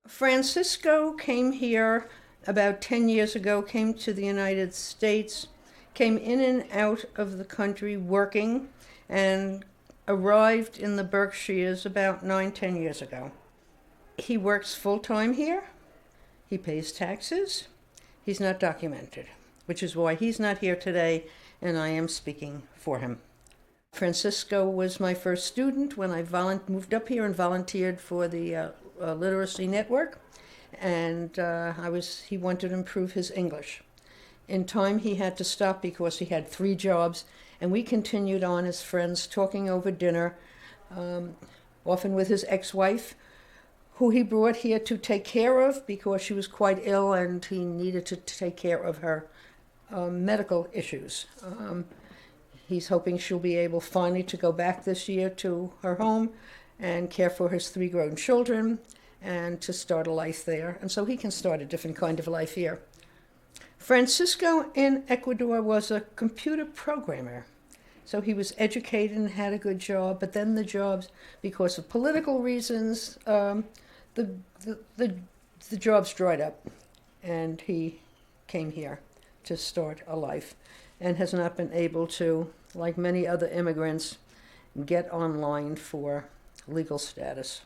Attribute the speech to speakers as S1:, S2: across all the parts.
S1: Francisco came here about 10 years ago, came to the United States, came in and out of the country working, and arrived in the Berkshires about 9, 10 years ago. He works full-time here. He pays taxes. He's not documented, which is why he's not here today, and I am speaking for him. Francisco was my first student when I moved up here and volunteered for the Literacy Network, and he wanted to improve his English. In time, he had to stop because he had 3 jobs, and we continued on as friends, talking over dinner, often with his ex-wife, who he brought here to take care of because she was quite ill and he needed to take care of her medical issues. He's hoping she'll be able finally to go back this year to her home and care for his 3 grown children and to start a life there. And so he can start a different kind of life here. Francisco in Ecuador was a computer programmer. So he was educated and had a good job, but then the jobs, because of political reasons, the jobs dried up, and he came here to start a life and has not been able to, like many other immigrants, get online for legal status.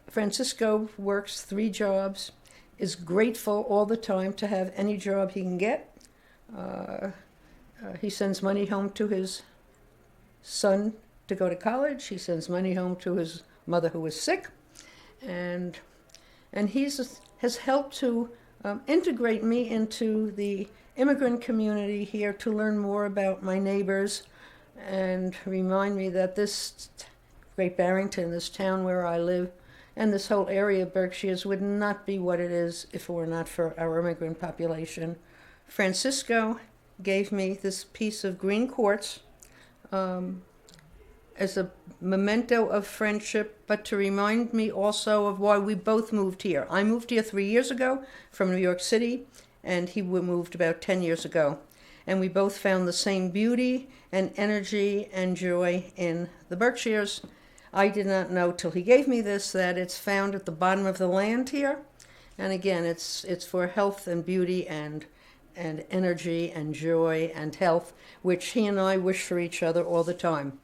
S1: Francisco works 3 jobs, is grateful all the time to have any job he can get. He sends money home to his son to go to college. He sends money home to his mother who is sick. And he has helped to integrate me into the immigrant community here, to learn more about my neighbors and remind me that this great Barrington, this town where I live, and this whole area of Berkshires would not be what it is if it were not for our immigrant population. Francisco gave me this piece of green quartz as a memento of friendship, but to remind me also of why we both moved here. I moved here 3 years ago from New York City, and he moved about 10 years ago. And we both found the same beauty and energy and joy in the Berkshires. I did not know till he gave me this that it's found at the bottom of the land here. And again, it's for health and beauty and energy and joy and health, which he and I wish for each other all the time.